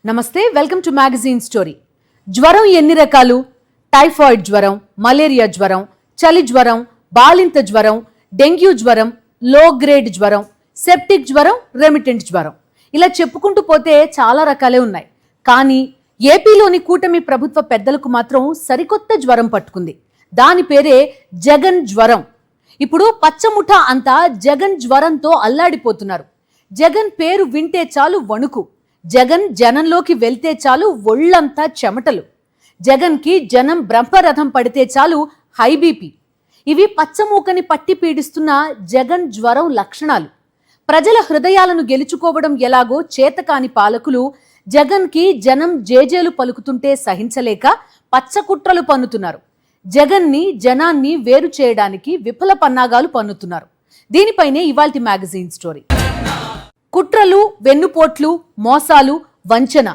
నమస్తే, welcome to magazine story. జ్వరం ఎన్ని రకాలు? టైఫాయిడ్ జ్వరం, మలేరియా జ్వరం, చలి జ్వరం, బాలింత జ్వరం, డెంగ్యూ జ్వరం, లో గ్రేడ్ జ్వరం, సెప్టిక్ జ్వరం, రెమిటెంట్ జ్వరం, ఇలా చెప్పుకుంటూ పోతే చాలా రకాలే ఉన్నాయి. కానీ ఏపీలోని కూటమి ప్రభుత్వ పెద్దలకు మాత్రం సరికొత్త జ్వరం పట్టుకుంది. దాని పేరే జగన్ జ్వరం. ఇప్పుడు పచ్చముఠ అంతా జగన్ జ్వరంతో అల్లాడిపోతున్నారు. జగన్ పేరు వింటే చాలు వణుకు, జగన్ జనంలోకి వెళ్తే చాలు ఒళ్ళంతా చెమటలు, జగన్కి జనం బ్రహ్మరథం పడితే చాలు హై బీపీ. ఇవి పచ్చమూకని పట్టి పీడిస్తున్న జగన్ జ్వరం లక్షణాలు. ప్రజల హృదయాలను గెలుచుకోవడం ఎలాగో చేతకాని పాలకులు జగన్కి జనం జేజేలు పలుకుతుంటే సహించలేక పచ్చకుట్రలు పన్నుతున్నారు. జగన్ని జనాన్ని వేరు చేయడానికి విఫల పన్నాగాలు పన్నుతున్నారు. దీనిపైనే ఇవాల్టి మ్యాగజైన్ స్టోరీ. కుట్రలు, వెన్నుపోట్లు, మోసాలు, వంచన,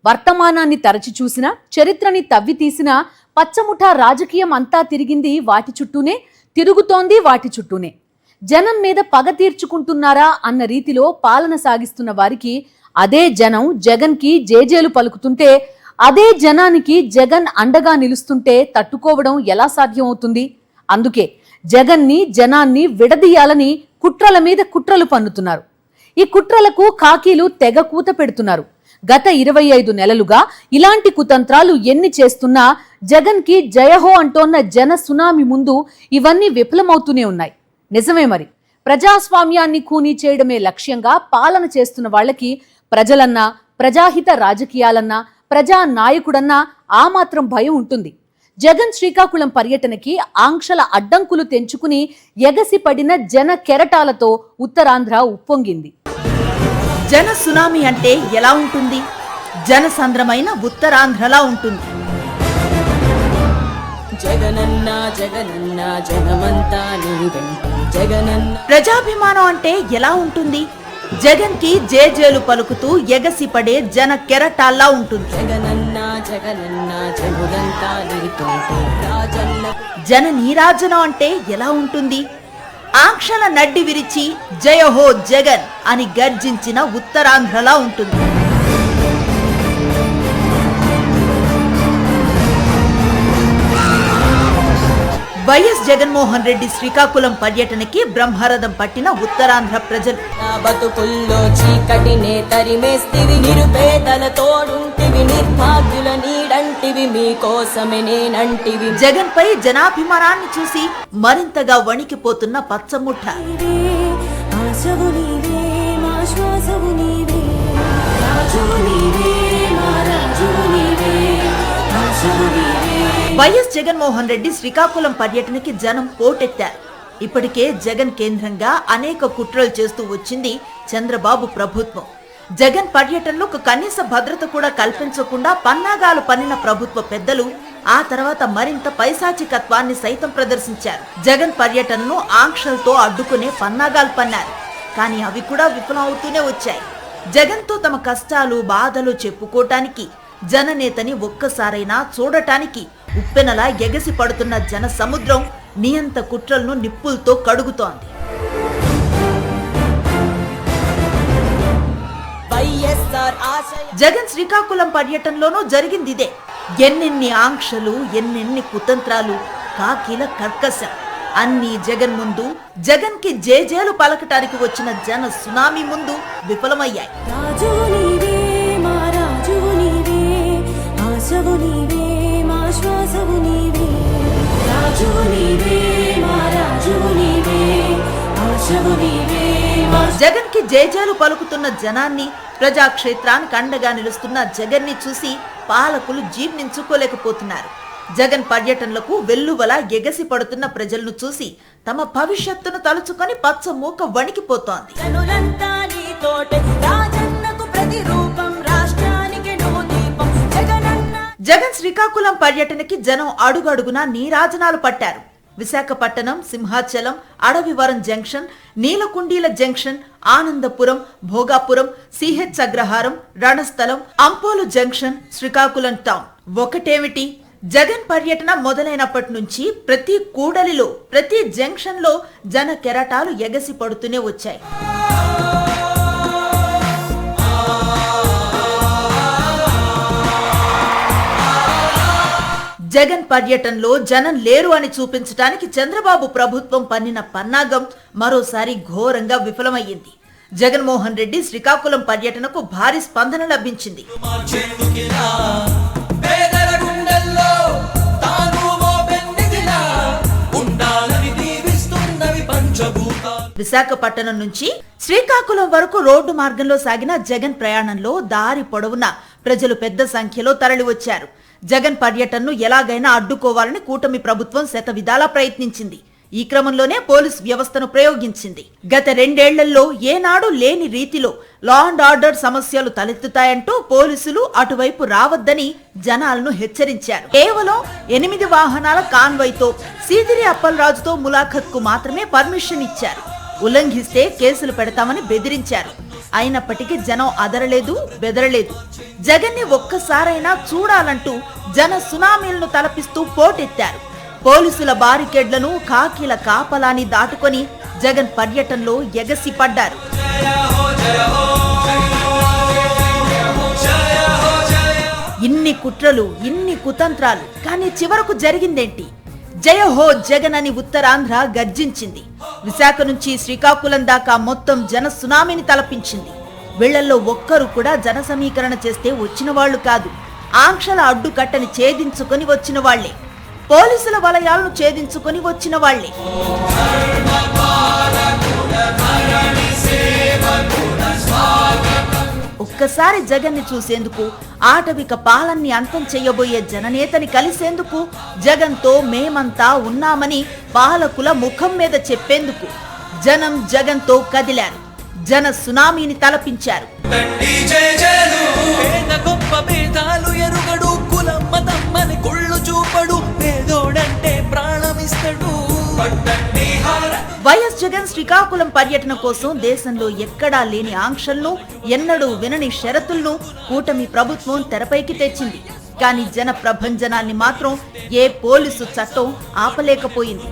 వర్తమానాన్ని తరచి చూసినా, చరిత్రని తవ్వి తీసినా పచ్చముఠా రాజకీయం అంతా తిరిగింది వాటి చుట్టూనే, తిరుగుతోంది వాటి చుట్టూనే. జనం మీద పగ తీర్చుకుంటున్నారా అన్న రీతిలో పాలన సాగిస్తున్న వారికి అదే జనం జగన్కి జేజేలు పలుకుతుంటే, అదే జనానికి జగన్ అండగా నిలుస్తుంటే తట్టుకోవడం ఎలా సాధ్యం అవుతుంది? అందుకే జగన్ని జనాన్ని విడదీయాలని కుట్రల మీద కుట్రలు పన్నుతున్నారు. ఈ కుట్రలకు కాకీలు తెగ కూత పెడుతున్నారు. గత 25 నెలలుగా ఇలాంటి కుతంత్రాలు ఎన్ని చేస్తున్నా జగన్కి జయహో అంటోన్న జన సునామీ ముందు ఇవన్నీ విఫలమవుతూనే ఉన్నాయి. నిజమే మరి. ప్రజాస్వామ్యాన్ని ఖూనీ చేయడమే లక్ష్యంగా పాలన చేస్తున్న వాళ్ళకి ప్రజలన్నా, ప్రజాహిత రాజకీయాలన్నా, ప్రజా నాయకుడన్నా ఆ మాత్రం భయం ఉంటుంది. జగన్ శ్రీకాకుళం పర్యటనకి ఆంక్షల అడ్డంకులు తెంచుకుని ఎగసిపడిన జన కెరటాలతో ఉత్తరాంధ్ర ఉప్పొంగింది. జన సునామీ అంటే ఎలా ఉంటుంది? జనసంద్రమైన ఉత్తరాంధ్రలా ఉంటుంది. జగనన్న జగనన్న జనమంతా నీ వెంట జగనన్న. ప్రజాభిమానం అంటే ఎలా ఉంటుంది? జగన్ కి జేజేలు పలుకుతూ ఎగసిపడే జన కెరటాల్లా ఉంటుంది. జగనన్న జగనన్న జనులంతా నీతోటే రాజన్న. జన నీరాజనం అంటే ఎలా ఉంటుంది? ఆంక్షల నడ్డి విరిచి జయహో జగన్ అని గర్జించిన ఉత్తరాంధ్రలా ఉంటుంది. వైఎస్ జగన్మోహన్ రెడ్డి శ్రీకాకుళం పర్యటనకి బ్రహ్మరథం పట్టిన ఉత్తరాంధ్ర ప్రజలు. నా బతుకుల్లో చీకటినే తరిమేస్తివి, నిరుపేదల తోడుంటివి, నిర్భాగ్యుల నీడంటివి, మీకోసమే నేనంటివి. జగన్ పై జనాభిమానాన్ని చూసి మరింతగా వణికిపోతున్న పచ్చముఠ. వైఎస్ జగన్మోహన్ రెడ్డి శ్రీకాకుళం పర్యటనకి జనం పోటెత్తారు. ఇప్పటికే జగన్ కేంద్రంగా అనేక కుట్రలు చేస్తూ వచ్చింది చంద్రబాబు ప్రభుత్వం. జగన్ పర్యటనలో కనీస భద్రత కూడా కల్పించకుండా పన్నాగాలు పన్నిన ప్రభుత్వ పెద్దలు ఆ తర్వాత మరింత పైశాచికత్వాన్ని సైతం ప్రదర్శించారు. జగన్ పర్యటనను ఆంక్షలతో అడ్డుకునే పన్నాగాలు పన్నారు. కానీ అవి కూడా విఫలం అవుతూనే వచ్చాయి. జగన్తో తమ కష్టాలు, బాధలు చెప్పుకోటానికి, జననేతని ఒక్కసారైనా చూడటానికి ఉప్పెనలా ఎగసి పడుతున్న జన సముద్రం నియంత కుట్రలను నిప్పులతో కడుగుతోంది. జగన్ శ్రీకాకుళం పర్యటనలోనూ జరిగింది ఇదే. ఎన్నెన్ని ఆంక్షలు, ఎన్నెన్ని కుతంత్రాలు, కాకిల కర్కశం అన్ని జగన్ ముందు, జగన్ కి జేజేలు పలకటానికి వచ్చిన జన సునామీ ముందు విఫలమయ్యాయి. జగన్ కి జేజేలు పలుకుతున్న జనాన్ని, ప్రజాక్షేత్రానికి అండగా నిలుస్తున్న జగన్ ని చూసి పాలకులు జీర్ణించుకోలేకపోతున్నారు. జగన్ పర్యటనలకు వెల్లువల ఎగసి పడుతున్న ప్రజలను చూసి తమ భవిష్యత్తును తలుచుకొని పచ్చ మూక వణికిపోతోంది. జగన్ శ్రీకాకుళం పర్యటనకి జనం అడుగడుగునా నీరాజనాలు పట్టారు. Visakhapatnam, Simhachalam, Adavivaram junction, Neelakundila junction, Anandapuram, Bhogapuram, CH Agraharam, Ranasthalam, Ampolu junction, Srikakulam town. ఒకటేమిటి, జగన్ పర్యటన మొదలైనప్పటి నుంచి ప్రతి కూడలిలో, ప్రతి జంక్షన్ లో జన కెరటాలు ఎగసి పడుతూనే వచ్చాయి. జగన్ పర్యటనలో జనం లేరు అని చూపించడానికి చంద్రబాబు ప్రభుత్వం పన్నిన పన్నాగం మరోసారి ఘోరంగా విఫలమయ్యింది. జగన్మోహన్ రెడ్డి శ్రీకాకుళం పర్యటనకు భారీ స్పందన లభించింది. విశాఖపట్నం నుంచి శ్రీకాకుళం వరకు రోడ్డు మార్గంలో సాగిన జగన్ ప్రయాణంలో దారి పొడవునా ప్రజలు పెద్ద సంఖ్యలో తరలివచ్చారు. జగన్ పర్యటనను ఎలాగైనా అడ్డుకోవాలని కూటమి ప్రభుత్వం శతవిధాలా ప్రయత్నించింది. ఈ క్రమంలోనే పోలీస్ వ్యవస్థను ప్రయోగించింది. గత 2 ఏళ్లలో ఏనాడు లేని రీతిలో లా అండ్ ఆర్డర్ సమస్యలు తలెత్తుతాయంటూ పోలీసులు అటువైపు రావద్దని జనాలను హెచ్చరించారు. కేవలం 8 వాహనాల కాన్వాయ్తో సీదిరి అప్పలరాజుతో ములాఖత్కు మాత్రమే పర్మిషన్ ఇచ్చారు. ఉల్లంఘిస్తే కేసులు పెడతామని బెదిరించారు. అయినప్పటికీ జనం అదరలేదు, బెదరలేదు. జగన్ని ఒక్కసారైనా చూడాలంటూ జన సునామీలను తలపిస్తూ పోటెత్తారు. పోలీసుల బారికేడ్లను, కాకీల కాపలాని దాటుకొని జగన్ పర్యటనలో ఎగసి పడ్డారు. ఇన్ని కుట్రలు, ఇన్ని కుతంత్రాలు, కానీ చివరకు జరిగిందేంటి? జయ హో జగన్ అని ఉత్తరాంధ్ర గర్జించింది. విశాఖ నుంచి శ్రీకాకుళం దాకా మొత్తం జన సునామీని తలపించింది. వీళ్లలో ఒక్కరు కూడా జన సమీకరణ చేస్తే వచ్చిన వాళ్లు కాదు, ఆంక్షల అడ్డుకట్టని ఛేదించుకొని వచ్చిన వాళ్లే, పోలీసుల వలయాలను ఛేదించుకొని వచ్చిన వాళ్లే. ఒక్కసారి జగన్ని చూసేందుకు, ఆటవిక పాలన్ని అంతం చెయ్యబోయే జననేతని కలిసేందుకు, జగన్తో మేమంతా ఉన్నామని పాలకుల ముఖం మీద చెప్పేందుకు జనం జగన్తో కదిలారు. జన సునామీని తలపించారు. వైఎస్ జగన్ శ్రీకాకుళం పర్యటన కోసం దేశంలో ఎక్కడా లేని ఆంక్షలను, ఎన్నడూ వినని షరతులను కూటమి ప్రభుత్వం తెరపైకి తెచ్చింది. కానీ జన ప్రభంజనాన్ని మాత్రం ఏ పోలీసు చట్టం ఆపలేకపోయింది.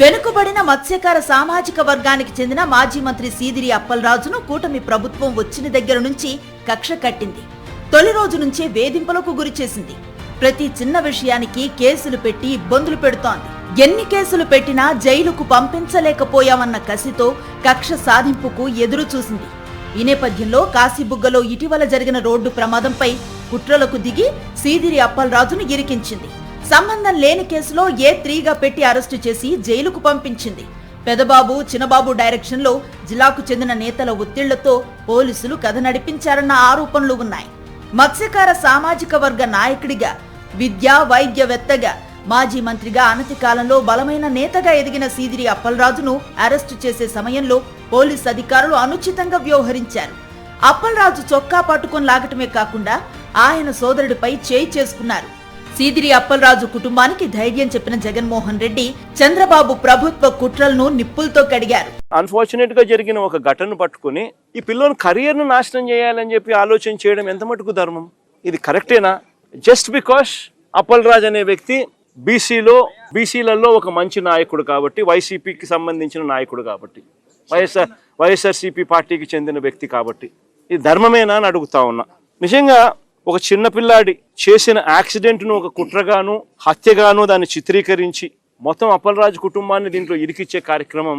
వెనుకబడిన మత్స్యకార సామాజిక వర్గానికి చెందిన మాజీ మంత్రి సీదిరి అప్పలరాజును కూటమి ప్రభుత్వం వచ్చిన దగ్గర నుంచి కక్ష కట్టింది. తొలి రోజు నుంచే వేధింపులకు గురి చేసింది. ప్రతి చిన్న విషయానికి కేసులు పెట్టి ఇబ్బందులు పెడుతోంది. ఎన్ని కేసులు పెట్టినా జైలుకు పంపించలేకపోయామన్న కసితో కక్ష సాధింపుకు ఎదురు చూసింది. ఈ నేపథ్యంలో కాశీబుగ్గలో ఇటీవల జరిగిన రోడ్డు ప్రమాదంపై కుట్రలకు దిగి సీదిరి అప్పలరాజును ఇరికించింది. సంబంధం లేని కేసులో A3గా పెట్టి అరెస్టు చేసి జైలుకు పంపించింది. పెదబాబు, చిన్నబాబు డైరెక్షన్ లో జిల్లాకు చెందిన నేతల ఒత్తిళ్లతో పోలీసులు కథ నడిపించారన్న ఆరోపణలు ఉన్నాయి. మత్స్యకార సామాజిక వర్గ నాయకుడిగా, విద్యా వైద్యవేత్తగా, మాజీ మంత్రిగా అనతి కాలంలో బలమైన నేతగా ఎదిగిన సీదిరి అప్పలరాజును అరెస్టు చేసే సమయంలో పోలీస్ అధికారులు అనుచితంగా వ్యవహరించారు. అప్పలరాజు చొక్కా పట్టుకొని లాగటమే కాకుండా ఆయన సోదరుడిపై చేయి చేసుకున్నారు. సీదిరి అప్పలరాజు కుటుంబానికి ధైర్యం చెప్పిన జగన్మోహన్ రెడ్డి చంద్రబాబు ప్రభుత్వ కుట్రలను నిప్పులతో కడిగారు. అన్ఫార్చునేట్ గా జరిగిన ఒక ఘటనను పట్టుకుని ఈ పిల్లోని కెరీర్ ను నాశనం చేయాలని చెప్పి ఆలోచన చేయడం ఎంత మటుకు ధర్మం? ఇది కరెక్టేనా? జస్ట్ బికాస్ అప్పలరాజు అనే వ్యక్తి బీసీలలో ఒక మంచి నాయకుడు కాబట్టి, వైసీపీకి సంబంధించిన నాయకుడు కాబట్టి, వైఎస్ఆర్సీపీ పార్టీకి చెందిన వ్యక్తి కాబట్టి ఇది ధర్మమేనా అని అడుగుతా ఉన్నా. నిజంగా ఒక చిన్నపిల్లాడి చేసిన యాక్సిడెంట్ను ఒక కుట్రగాను, హత్యగాను దాన్ని చిత్రీకరించి మొత్తం అప్పలరాజు కుటుంబాన్ని దీంట్లో ఇరికిచ్చే కార్యక్రమం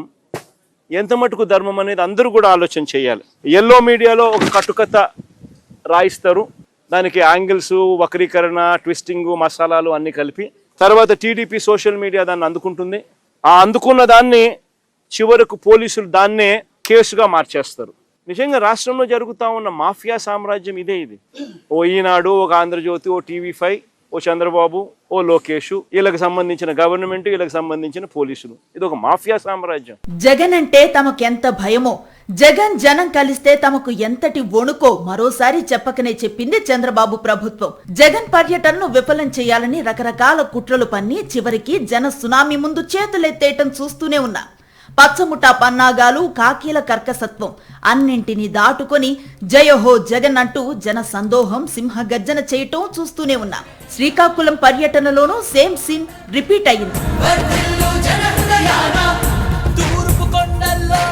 ఎంత మటుకు ధర్మం అనేది అందరూ కూడా ఆలోచన చేయాలి. ఎల్లో మీడియాలో ఒక కట్టుకథ రాయిస్తారు, దానికి యాంగిల్స్, వక్రీకరణ, ట్విస్టింగ్, మసాలాలు అన్నీ కలిపి తర్వాత టీడీపీ సోషల్ మీడియా దాన్ని అందుకుంటుంది. ఆ అందుకున్న దాన్ని చివరకు పోలీసులు దాన్నే కేసుగా మార్చేస్తారు. నిజంగా రాష్ట్రంలో జరుగుతూ ఉన్న మాఫియా సామ్రాజ్యం ఇదే. ఇది ఓ ఈనాడు, ఒక ఆంధ్రజ్యోతి, ఓ TV5, ఓ చంద్రబాబు, ఓ లోకేష్, వీళ్ళకి సంబంధించిన గవర్నమెంట్, వీళ్ళకి సంబంధించిన పోలీసులు, ఇది ఒక మాఫియా సామ్రాజ్యం. జగన్ అంటే తమకెంత భయమో, జగన్ జనం కలిస్తే తమకు ఎంతటి వణుకో మరోసారి చెప్పకనే చెప్పింది చంద్రబాబు ప్రభుత్వం. జగన్ పర్యటనను విఫలం చేయాలని రకరకాల కుట్రలు పన్ని చివరికి జన సునామీ ముందు చేతులెత్తేయటం చూస్తూనే ఉన్నా. పచ్చముఠా పన్నాగాలు, కాకీల కర్కసత్వం అన్నింటినీ దాటుకొని జయహో జగన్ అంటూ జన సందోహం సింహగర్జన చేయటం చూస్తూనే ఉన్నాం. శ్రీకాకుళం పర్యటనలోనూ సేమ్ సీన్ రిపీట్ అయ్యింది. తూర్పు కొండల్లో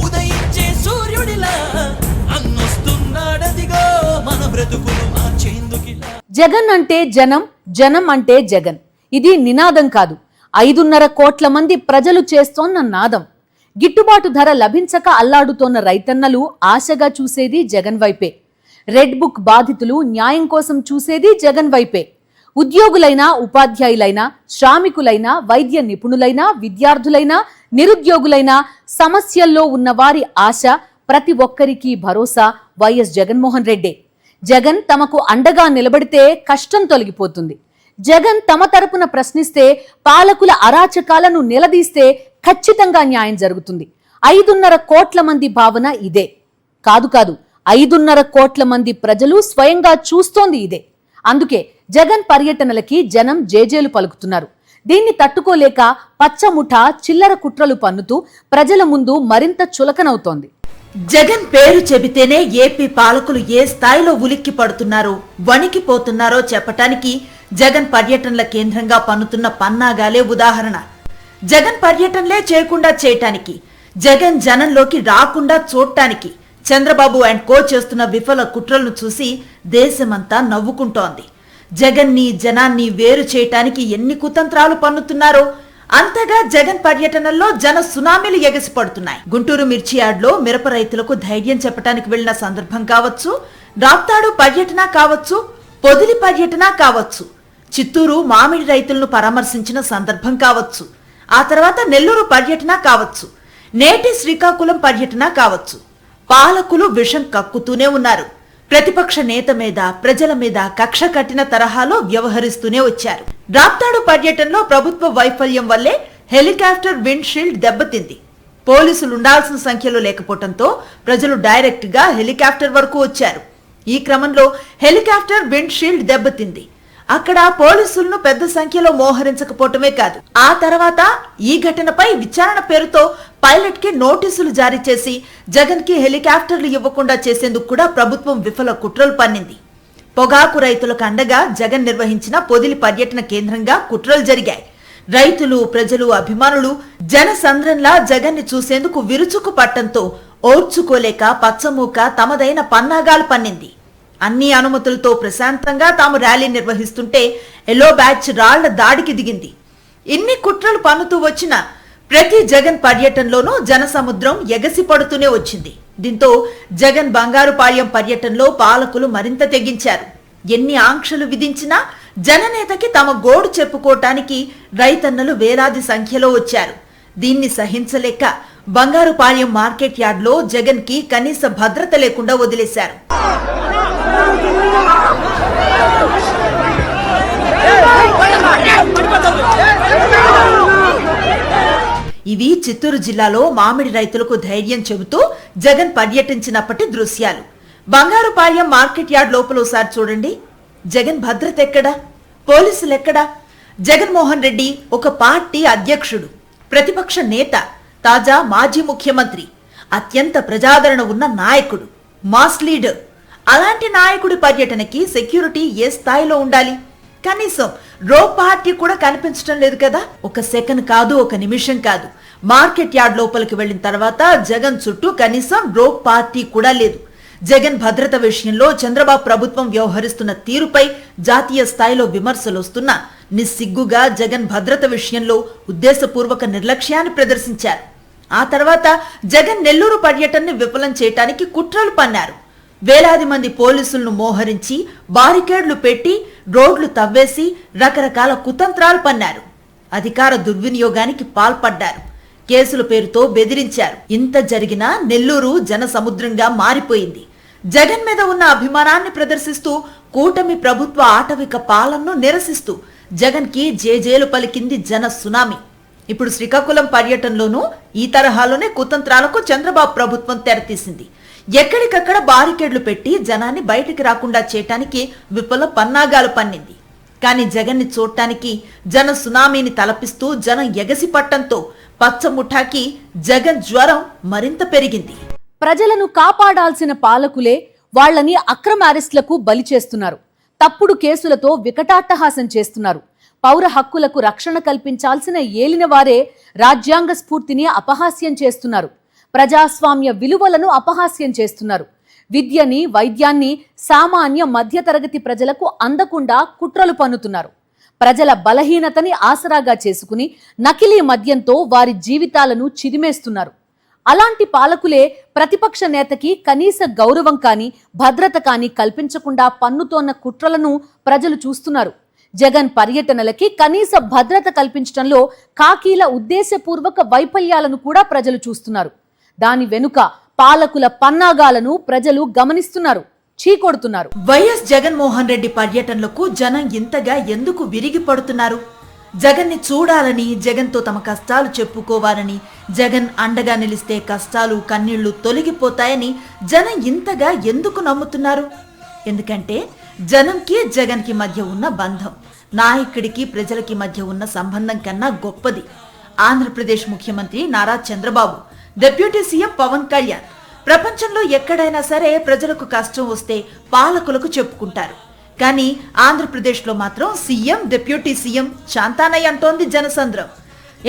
ఉదయించే సూర్యుడిలా అన్నొస్తూ జగన్ అంటే జనం, జనం అంటే జగన్. ఇది నినాదం కాదు, 5.5 కోట్ల మంది ప్రజలు చేస్తోన్న నాదం. గిట్టుబాటు ధర లభించక అల్లాడుతోన్న రైతన్నలు ఆశగా చూసేది జగన్ వైపే. రెడ్ బుక్ బాధితులు న్యాయం కోసం చూసేది జగన్ వైపే. ఉద్యోగులైనా, ఉపాధ్యాయులైనా, శ్రామికులైనా, వైద్య నిపుణులైనా, విద్యార్థులైనా, నిరుద్యోగులైనా, సమస్యల్లో ఉన్న వారి ఆశ, ప్రతి ఒక్కరికి భరోసా వైఎస్ జగన్మోహన్ రెడ్డే. జగన్ తమకు అండగా నిలబడితే కష్టం తొలగిపోతుంది. జగన్ తమ తరపున ప్రశ్నిస్తే, పాలకుల అరాచకాలను నిలదీస్తే ఖచ్చితంగా న్యాయం జరుగుతుంది. 5.5 కోట్ల మంది భావన ఇదే. కాదు 5.5 కోట్ల మంది ప్రజలు స్వయంగా చూస్తోంది ఇదే. అందుకే జగన్ పర్యటనలకి జనం జేజేలు పలుకుతున్నారు. దీన్ని తట్టుకోలేక పచ్చముఠ చిల్లర కుట్రలు పన్నుతూ ప్రజల ముందు మరింత చులకనవుతోంది. జగన్ పేరు చెబితేనే ఏపీ పాలకులు ఏ స్థాయిలో ఉలిక్కి పడుతున్నారో, వణికిపోతున్నారో చెప్పటానికి జగన్ పర్యటనల కేంద్రంగా పన్నుతున్న పన్నాగాలే ఉదాహరణ. జగన్ పర్యటనలే చేయకుండా చేయటానికి, జగన్ జనంలోకి రాకుండా చూడటానికి చంద్రబాబు అండ్ కో చేస్తున్న విఫల కుట్రలను చూసి దేశమంతా నవ్వుకుంటోంది. జగన్ని, జనాన్ని వేరు చేయటానికి ఎన్ని కుతంత్రాలు పన్నుతున్నారో అంతగా జగన్ పర్యటనల్లో జన సునామీలు ఎగసిపడుతున్నాయి. గుంటూరు మిర్చి యార్డ్లో మిరప రైతులకు ధైర్యం చెప్పడానికి వెళ్లిన సందర్భం కావచ్చు, రాప్తాడు పర్యటన కావచ్చు, పొదిలి పర్యటన కావచ్చు, చిత్తూరు మామిడి రైతులను పరామర్శించిన సందర్భం కావచ్చు, ఆ తర్వాత నెల్లూరు పర్యటన కావచ్చు, నేటి శ్రీకాకుళం పర్యటన కావచ్చు, పాలకులు విషం కక్కుతూనే ఉన్నారు. ప్రతిపక్ష నేత మీద, ప్రజల మీద కక్ష కట్టిన తరహాలో వ్యవహరిస్తూనే వచ్చారు. రాప్తాడు పర్యటనలో ప్రభుత్వ వైఫల్యం వల్లే హెలికాప్టర్ విండ్ షీల్డ్ దెబ్బతింది. పోలీసులు ఉండాల్సిన సంఖ్యలో లేకపోవడంతో ప్రజలు డైరెక్ట్ గా హెలికాప్టర్ వరకు వచ్చారు. ఈ క్రమంలో హెలికాప్టర్ విండ్ షీల్డ్ దెబ్బతింది. అక్కడ పోలీసులను పెద్ద సంఖ్యలో మోహరించకపోవటమే కాదు, ఆ తర్వాత ఈ ఘటనపై విచారణ పేరుతో పైలట్ కి నోటీసులు జారీ చేసి జగన్ కి హెలికాప్టర్లు ఇవ్వకుండా చేసేందుకు కూడా ప్రభుత్వం విఫల కుట్రలు పన్నింది. పొగాకు రైతులకు అండగా జగన్ నిర్వహించిన పొదిలి పర్యటన కేంద్రంగా కుట్రలు జరిగాయి. రైతులు, ప్రజలు, అభిమానులు జనసంద్రంలా జగన్ ని చూసేందుకు విరుచుకు పట్టంతో ఓర్చుకోలేక పచ్చమూక తమదైన పన్నాగాలు పన్నింది. అన్ని అనుమతులతో ప్రశాంతంగా తాము ర్యాలీ నిర్వహిస్తుంటే ఎల్లో బ్యాచ్ రాళ్ల దాడికి దిగింది. ఇన్ని కుట్రలు పన్నుతూ వచ్చిన ప్రతి జగన్ పర్యటనలోనూ జనసముద్రం ఎగసిపడుతూనే వచ్చింది. దీంతో జగన్ బంగారుపాళ్యం పర్యటనలో పాలకులు మరింత తెగించారు. ఎన్ని ఆంక్షలు విధించినా జననేతకి తమ గోడు చెప్పుకోవటానికి రైతన్నలు వేలాది సంఖ్యలో వచ్చారు. దీన్ని సహించలేక బంగారుపాళ్యం మార్కెట్ యార్డ్లో జగన్ కి కనీస భద్రత లేకుండా వదిలేశారు. ఇవి చిత్తూరు జిల్లాలో మామిడి రైతులకు ధైర్యం చెబుతూ జగన్ పర్యటించినప్పటి దృశ్యాలు. బంగారుపాళ్యం మార్కెట్ యార్డ్ లోపల ఒకసారి చూడండి. జగన్ భద్రత ఎక్కడా? పోలీసులు ఎక్కడా? జగన్మోహన్ రెడ్డి ఒక పార్టీ అధ్యక్షుడు, ప్రతిపక్ష నేత, తాజా మాజీ ముఖ్యమంత్రి, అత్యంత ప్రజాదరణ ఉన్న నాయకుడు, మాస్ లీడర్. అలాంటి నాయకుడి పర్యటనకి సెక్యూరిటీ ఏ స్థాయిలో ఉండాలి? కనీసం రో పార్టీ కూడా కనిపించడం లేదు కదా. ఒక సెకండ్ కాదు, ఒక నిమిషం కాదు, మార్కెట్ యార్డ్ లోపలికి వెళ్లిన తర్వాత జగన్ చుట్టూ కనీసం రో పార్టీ కూడా లేదు. జగన్ భద్రత విషయంలో చంద్రబాబు ప్రభుత్వం వ్యవహరిస్తున్న తీరుపై జాతీయ స్థాయిలో విమర్శలు వస్తున్నా నిస్సిగ్గుగా జగన్ భద్రత విషయంలో ఉద్దేశపూర్వక నిర్లక్ష్యాన్ని ప్రదర్శించారు. ఆ తర్వాత జగన్ నెల్లూరు పర్యటనని విఫలం చేయటానికి కుట్రలు పన్నారు. వేలాది మంది పోలీసులను మోహరించి బారికేడ్లు పెట్టి రోడ్లు తవ్వేసి రకరకాల కుతంత్రాలు పన్నారు. అధికార దుర్వినియోగానికి పాల్పడ్డారు. కేసుల పేరుతో బెదిరించారు. ఇంత జరిగినా నెల్లూరు జనసముద్రంగా మారిపోయింది. జగన్ మీద ఉన్న అభిమానాన్ని ప్రదర్శిస్తూ కూటమి ప్రభుత్వ ఆటవిక పాలనను నిరసిస్తూ జగన్ కి జేజేలు పలికింది జన సునామీ. ఇప్పుడు శ్రీకాకుళం పర్యటనలోనూ ఈ తరహాలోనే కుతంత్రాలకు చంద్రబాబు ప్రభుత్వం తెరతీసింది. ఎక్కడికక్కడ బారికేడ్లు పెట్టి జనాన్ని బయటికి రాకుండా చేయటానికి విఫల పన్నాగాలు పన్నింది. కానీ జగన్ ని చూడటానికి జన సునామీని తలపిస్తూ జనం ఎగసిపట్టంతో పచ్చముఠాకి జగన్ జ్వరం మరింత పెరిగింది. ప్రజలను కాపాడాల్సిన పాలకులే వాళ్లని అక్రమ అరెస్టులకు బలి చేస్తున్నారు. తప్పుడు కేసులతో వికటాట్టహాసం చేస్తున్నారు. పౌర హక్కులకు రక్షణ కల్పించాల్సిన ఏలిన వారే రాజ్యాంగ స్ఫూర్తిని అపహాస్యం చేస్తున్నారు. ప్రజాస్వామ్య విలువలను అపహాస్యం చేస్తున్నారు. విద్యని, వైద్యాన్ని సామాన్య మధ్యతరగతి ప్రజలకు అందకుండా కుట్రలు పన్నుతున్నారు. ప్రజల బలహీనతని ఆసరాగా చేసుకుని నకిలీ మద్యంతో వారి జీవితాలను చిదిమేస్తున్నారు. అలాంటి పాలకులే ప్రతిపక్ష నేతకి కనీస గౌరవం కానీ భద్రత కానీ కల్పించకుండా పన్నుతోన్న కుట్రలను ప్రజలు చూస్తున్నారు. జగన్ పర్యటనలకి కనీస భద్రత కల్పించడంలో కాకీల ఉద్దేశపూర్వక వైఫల్యాలను కూడా ప్రజలు చూస్తున్నారు. దాని వెనుక పాలకుల పన్నాగాలను ప్రజలు గమనిస్తున్నారు, చీకొడుతున్నారు. వైఎస్ జగన్మోహన్ రెడ్డి పర్యటనలకు జనం ఇంతగా ఎందుకు విరిగి పడుతున్నారు? జగన్ని చూడాలని, జగన్తో తమ కష్టాలు చెప్పుకోవాలని, జగన్ అండగా నిలిస్తే కష్టాలు కన్నీళ్లు తొలగిపోతాయని జనం ఇంతగా ఎందుకు నమ్ముతున్నారు? ఎందుకంటే జనంకి జగన్కి మధ్య ఉన్న బంధం నాయకుడికి ప్రజలకి మధ్య ఉన్న సంబంధం కన్నా గొప్పది. ఆంధ్రప్రదేశ్ ముఖ్యమంత్రి నారా చంద్రబాబు, డిప్యూటీ సీఎం పవన్ కళ్యాణ్ ప్రపంచంలో ఎక్కడైనా సరే ప్రజలకు కష్టం వస్తే పాలకులకు చెప్పుకుంటారు. కానీ ఆంధ్రప్రదేశ్లో మాత్రం సీఎం, డిప్యూటీ సీఎం శాంతానయ్య అంటోంది జనసంద్రం.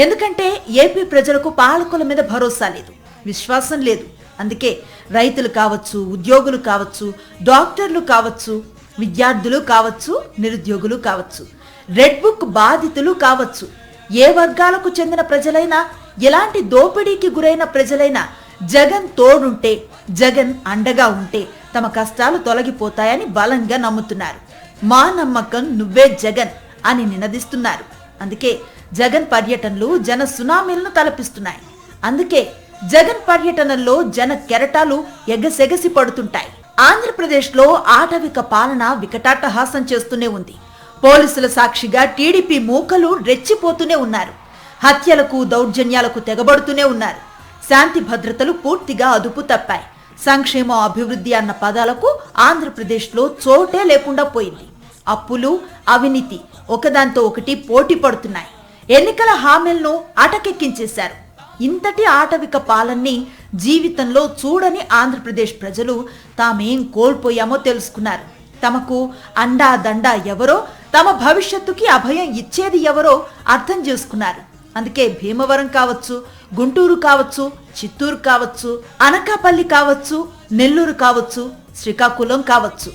ఎందుకంటే ఏపీ ప్రజలకు పాలకుల మీద భరోసా లేదు, విశ్వాసం లేదు. అందుకే రైతులు కావచ్చు, ఉద్యోగులు కావచ్చు, డాక్టర్లు కావచ్చు, విద్యార్థులు కావచ్చు, నిరుద్యోగులు కావచ్చు, రెడ్ బుక్ బాధితులు కావచ్చు, ఏ వర్గాలకు చెందిన ప్రజలైనా, ఎలాంటి దోపిడీకి గురైన ప్రజలైనా జగన్ తోడుంటే, జగన్ అండగా ఉంటే తమ కష్టాలు తొలగిపోతాయని బలంగా నమ్ముతున్నారు. మా నమ్మకం నువ్వే జగన్ అని నినదిస్తున్నారు. అందుకే జగన్ పర్యటనలు జన సునామీలను తలపిస్తున్నాయి. అందుకే జగన్ పర్యటనల్లో జన కెరటాలు ఎగసెగసి పడుతుంటాయి. ఆంధ్రప్రదేశ్లో ఆటవిక పాలన వికటాటహాసం చేస్తూనే ఉంది. పోలీసుల సాక్షిగా టీడీపీ మూకలు రెచ్చిపోతూనే ఉన్నారు. హత్యలకు, దౌర్జన్యాలకు తెగబడుతూనే ఉన్నారు. శాంతి భద్రతలు పూర్తిగా అదుపు తప్పాయి. సంక్షేమం, అభివృద్ధి అన్న పదాలకు ఆంధ్రప్రదేశ్లో చోటే లేకుండా పోయింది. అప్పులు, అవినీతి ఒకదాంతో ఒకటి పోటీ పడుతున్నాయి. ఎన్నికల హామీలను అటకెక్కించేశారు. ఇంతటి ఆటవిక పాలన్ని జీవితంలో చూడని ఆంధ్రప్రదేశ్ ప్రజలు తామేం కోల్పోయామో తెలుసుకున్నారు. తమకు అండా దండా ఎవరో, తమ భవిష్యత్తుకి అభయం ఇచ్చేది ఎవరో అర్థం చేసుకున్నారు. అందుకే భీమవరం కావచ్చు, గుంటూరు కావచ్చు, చిత్తూరు కావచ్చు, అనకాపల్లి కావచ్చు, నెల్లూరు కావచ్చు, శ్రీకాకుళం కావచ్చు,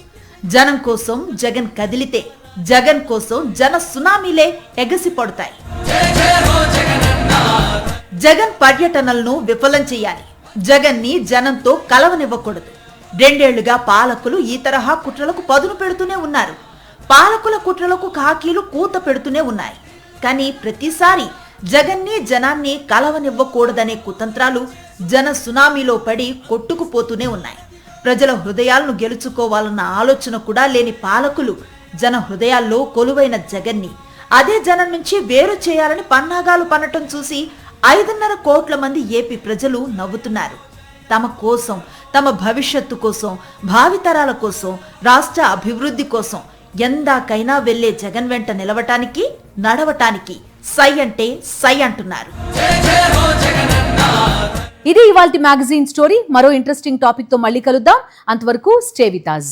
జనం కోసం జగన్ కదిలితే, జగన్ కోసం జన సునామీలే ఎగసి పడతాయి. జగన్ పర్యటనలను విఫలం చేయాలి. జగన్ని జనంతో కలవనివ్వకూడదు. 2 ఏళ్లుగా పాలకులు ఈ తరహా కుట్రలకు పదును పెడుతూనే ఉన్నారు. పాలకుల కుట్రలకు కాకీలు కూత పెడుతూనే ఉన్నాయి. కానీ ప్రతిసారి జగన్ని, జనాన్ని కలవనివ్వకూడదనే కుతంత్రాలు జన సునామీలో పడి కొట్టుకుపోతూనే ఉన్నాయి. ప్రజల హృదయాలను గెలుచుకోవాలన్న ఆలోచన కూడా లేని పాలకులు జన హృదయాల్లో కొలువైన జగన్ని అదే జనం నుంచి వేరు చేయాలని పన్నాగాలు పన్నటం చూసి 5.5 కోట్ల మంది ఏపీ ప్రజలు నవ్వుతున్నారు. తమ కోసం, తమ భవిష్యత్తు కోసం, భావితరాల కోసం, రాష్ట్ర అభివృద్ధి కోసం ఎందాకైనా వెళ్లే జగన్ వెంట నిలవటానికి, నడవటానికి సై అంటే సై అంటున్నారు. ఇది ఇవాల్టి మ్యాగజైన్ స్టోరీ. మరో ఇంట్రెస్టింగ్ టాపిక్ తో మళ్ళీ కలుద్దాం. అంతవరకు స్టే విత్ us.